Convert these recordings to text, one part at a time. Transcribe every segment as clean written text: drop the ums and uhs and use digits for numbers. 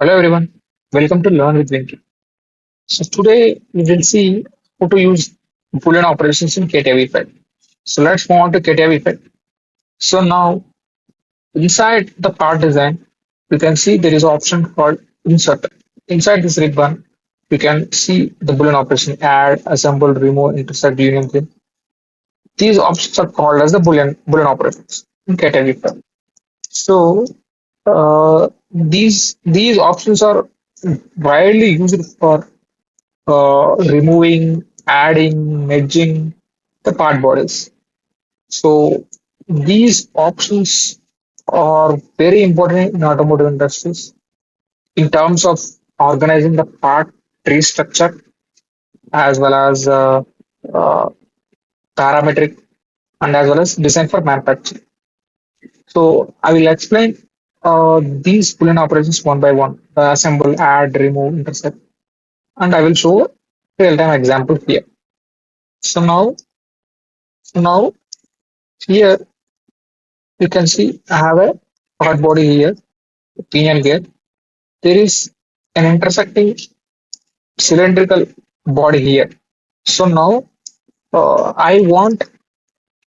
Hello everyone, welcome to Learn with Venky. So today we will see how to use Boolean operations in CATIA V5. So let's move on to CATIA V5. So now inside the part design, you can see there is an option called insert. Inside this ribbon, you can see the Boolean operation add, assemble, remove, intersect, union thing. These options are called as the Boolean operations in CATIA V5. So these options are widely used for removing, adding, merging the part bodies. So these options are very important in automotive industries in terms of organizing the part tree structure as well as uh, parametric and as well as design for manufacturing. So I will explain these Boolean operations one by one: assemble, add, remove, intersect, and I will show real-time example here. So now here you can see I have a hot body here, pinion gear. There is an intersecting cylindrical body here. So now I want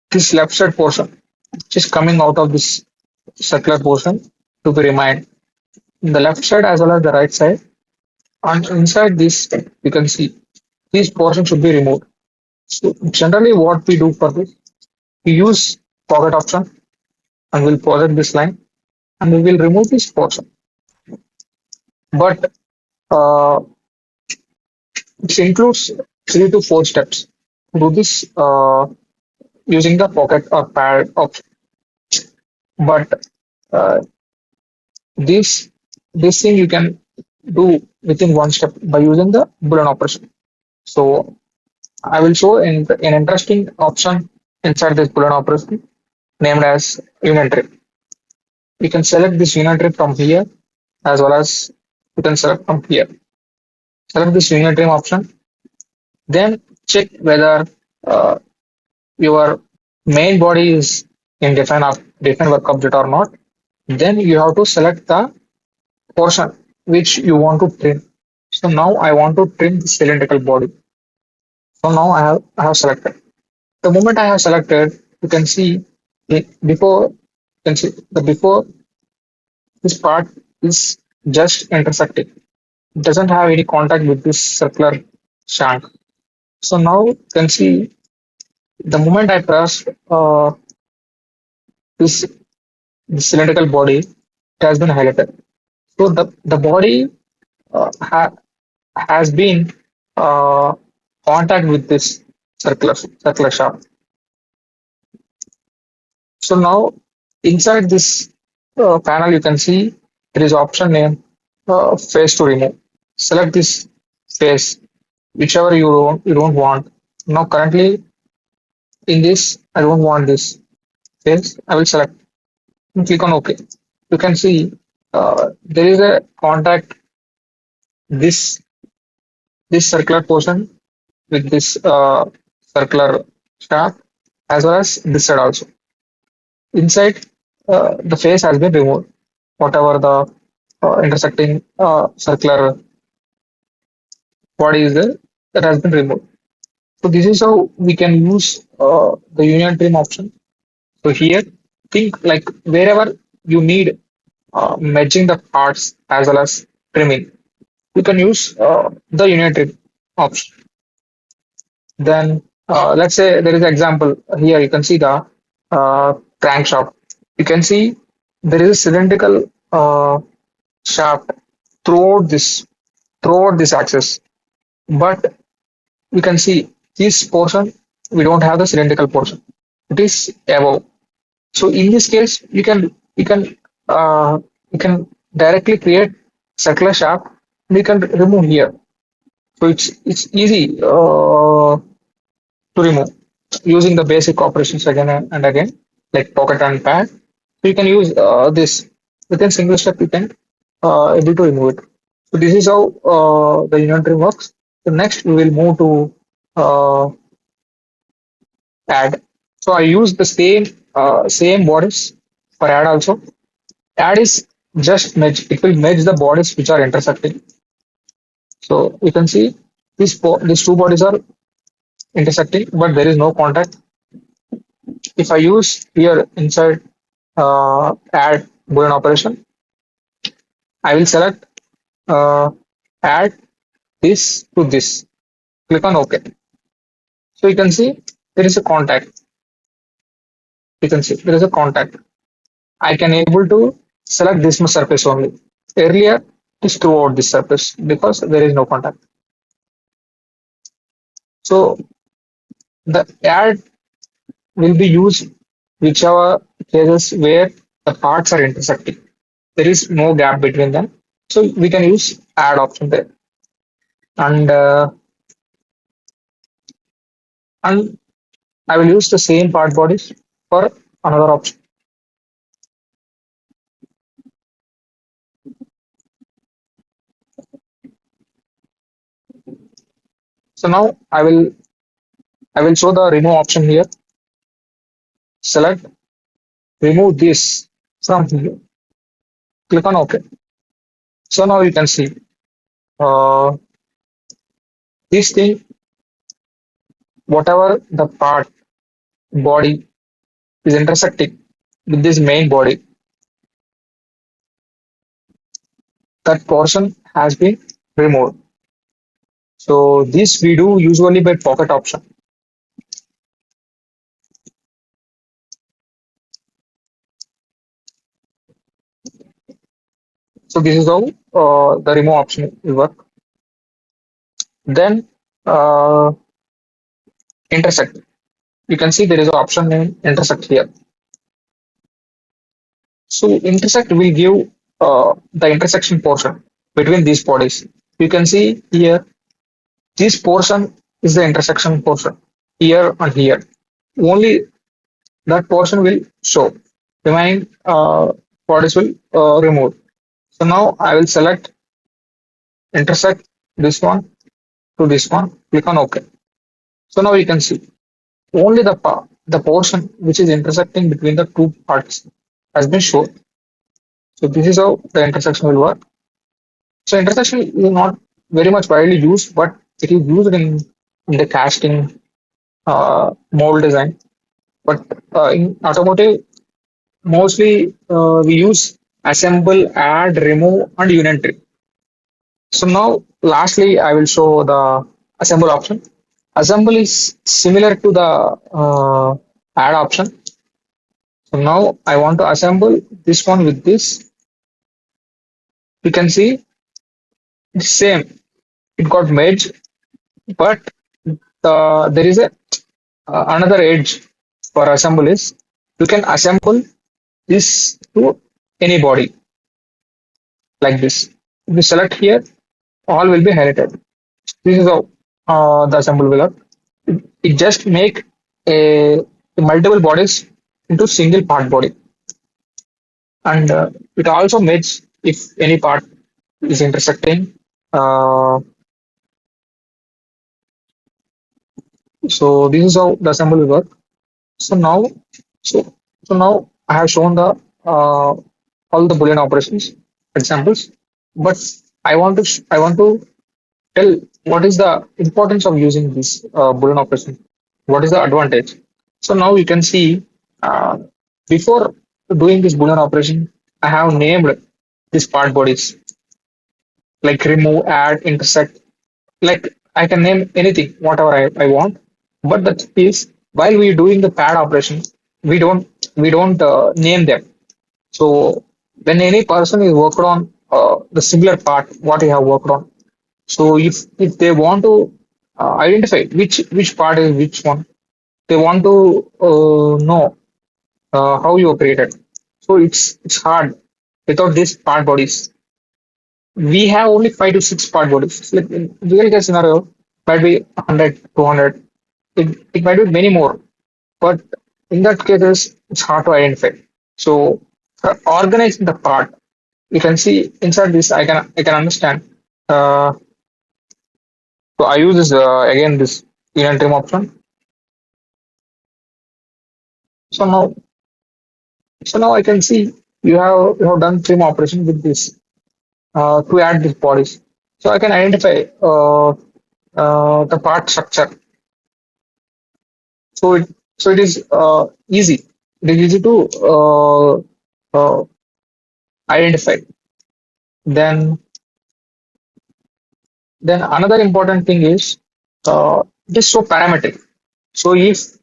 this left side portion, which is coming out of this circular portion, to be remained in the left side as well as the right side. And inside this, you can see these portions should be removed. So generally, what we do for this, we use pocket option and we'll project this line and we will remove this portion. But uh, it includes 3 to 4 steps to do this using the pocket or pad option. But uh, this this thing you can do within one step by using the Boolean operation. So I will show an interesting option inside this Boolean operation named as unit trip. You can select this unit trip from here as well as you can select from here. Select this unit trim option, then check whether uh, your main body is in define work object or not. Then you have to select the portion which you want to trim. So now I want to trim the cylindrical body. So now I have selected. The moment I have selected, you can see before you can see the before this part is just intersecting. It doesn't have any contact with this circular shank. So now you can see the moment I press this, this cylindrical body, it has been highlighted. So the body has been uh, contact with this circular shaft. So now inside this panel, you can see there is option name face to remove. Select this face, whichever you don't want. Now currently in this, I don't want this face. I will select and click on OK. You can see there is a contact this this circular portion with this circular shaft as well as this side also. Inside, the face has been removed. Whatever the intersecting circular body is there, that has been removed. So this is how we can use the union trim option. So here, think like wherever you need merging the parts as well as trimming, you can use the union trim option. Then let's say there is an example here. You can see the crankshaft. You can see there is a cylindrical shaft throughout this axis, but you can see this portion we don't have the cylindrical portion. It is above. So in this case, you can directly create circular shaft. And you can remove here. So it's easy to remove using the basic operations again and again, like pocket and pad. So you can use this within single step. You can able to remove it. So this is how the inventory works. So next we will move to add. So I use the same bodies for add also. Add is just merge. It will merge the bodies which are intersecting. So you can see these two bodies are intersecting, but there is no contact. If I use here inside add Boolean operation, I will select add this to this. Click on OK. So you can see there is a contact. You can see there is a contact. I can able to select this surface only. Earlier, just throughout this surface because there is no contact. So the add will be used whichever cases where the parts are intersecting. There is no gap between them. So we can use add option there. And I will use the same part bodies for another option. So now I will show the remove option here. Select remove this from here. Click on OK. So now you can see uh, this thing, whatever the part body is intersecting with this main body, that portion has been removed. So this we do usually by pocket option. So this is how the remove option will work. Then uh, intersect. You can see there is an option named intersect here. So intersect will give the intersection portion between these bodies. You can see here this portion is the intersection portion here and here. Only that portion will show. Remaining bodies will remove. So now I will select intersect this one to this one. Click on OK. So now you can see only the portion which is intersecting between the two parts has been shown. So this is how the intersection will work. So intersection is not very much widely used, but it is used in the casting mold design. But in automotive, mostly we use assemble, add, remove, and unitary. So now, lastly, I will show the assemble option. Assemble is similar to the add option. So now I want to assemble this one with this. You can see it's same. It got merged, but there is a another edge for assemble is you can assemble this to any body like this. If you select here, all will be highlighted. This is how the assemble will work. It just make a multiple bodies into single part body, and it also makes if any part is intersecting. Uh, so this is how the assemble will work. So now, so so now I have shown the all the Boolean operations examples, but I want to tell what is the importance of using this Boolean operation. What is the advantage? So now you can see before doing this Boolean operation, I have named these part bodies like remove, add, intersect. Like I can name anything, whatever I want. But the thing is, while we doing the pad operation, we don't name them. So when any person is worked on the similar part, what he have worked on. So if they want to identify which part is which one, they want to know how you created. So it's hard without these part bodies. We have only 5 to 6 part bodies. Like in real case scenario, might be 100, 200. It might be many more, but in that cases, it's hard to identify. So for organizing the part, you can see inside this. I can understand. Uh, so I use this again this event trim option. So now I can see. you have done trim operation with this to add these bodies. So I can identify the part structure. So it is easy. It is easy to identify. Then another important thing is it is so parametric. So if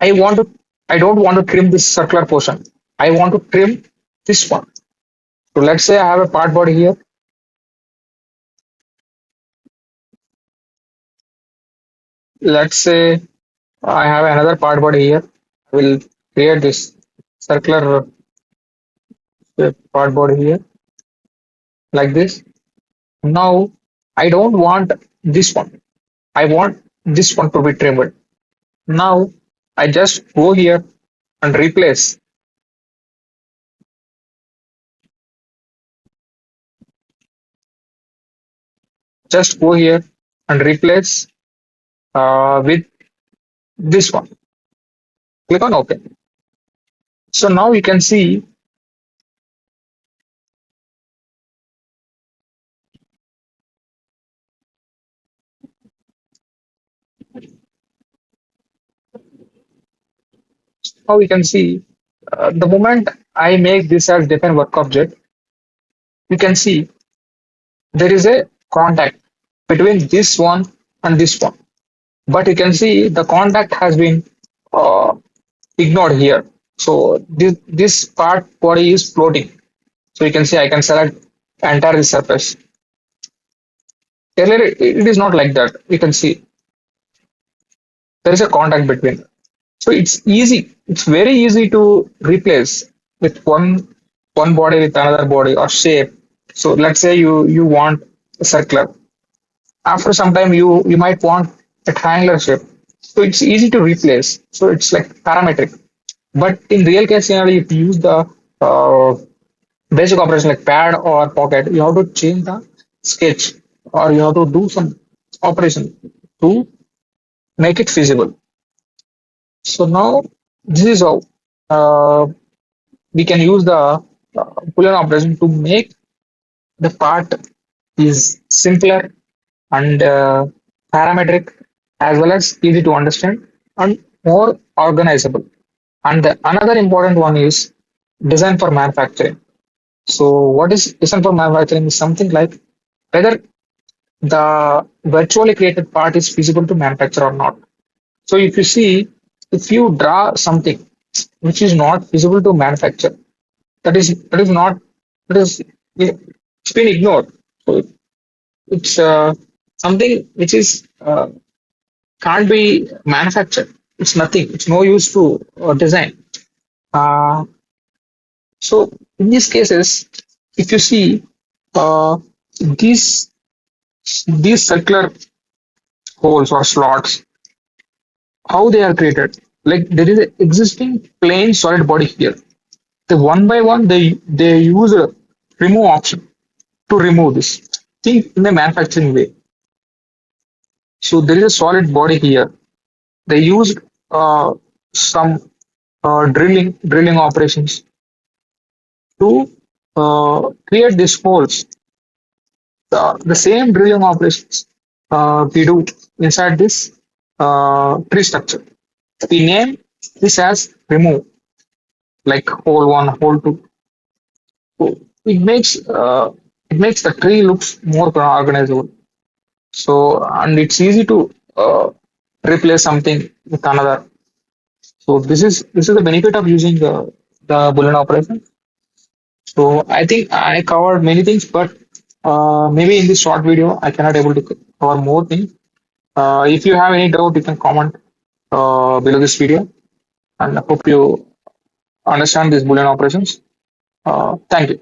I want to I don't want to trim this circular portion. I want to trim this one. So let's say I have a part body here. Let's say I have another part body here. I will create this circular part body here like this. Now I don't want this one. I want this one to be trimmed. Now I just go here and replace. Just go here and replace with this one. Click on OK. So now you can see the moment I make this as define work object, you can see there is a contact between this one and this one. But you can see the contact has been uh, ignored here. So this part body is floating. So you can see I can select entire surface. Earlier it is not like that. You can see there is a contact between. So it's easy. It's very easy to replace with one body with another body or shape. So let's say you want a circular. After some time you might want a triangular shape. So it's easy to replace. So it's like parametric. But in real case scenario, if you use the uh, basic operation like pad or pocket, you have to change the sketch or you have to do some operation to make it feasible. So now this is how uh, we can use the Boolean operation to make the part is simpler and parametric as well as easy to understand and more organizable. And another important one is design for manufacturing. So what is design for manufacturing is something like whether the virtually created part is feasible to manufacture or not. So if you see, if you draw something which is not feasible to manufacture, that is not that is it's been ignored. So it's something which is can't be manufactured. It's nothing. It's no use to design. Uh, so in these cases, if you see uh, these these circular holes or slots, how they are created, like there is an existing plain solid body here. The one by one they use a remove option to remove this. Think in a manufacturing way. So there is a solid body here. They used some drilling operations to create these holes. The same drilling operations we do inside this tree structure. We name this as remove, like hole one, hole two. So it makes the tree looks more organizable. So and it's easy to replace something with another. So this is the benefit of using the Boolean operation. So I think I covered many things, but maybe in this short video I cannot able to cover more things. If you have any doubt, you can comment below this video, and I hope you understand these Boolean operations. Thank you.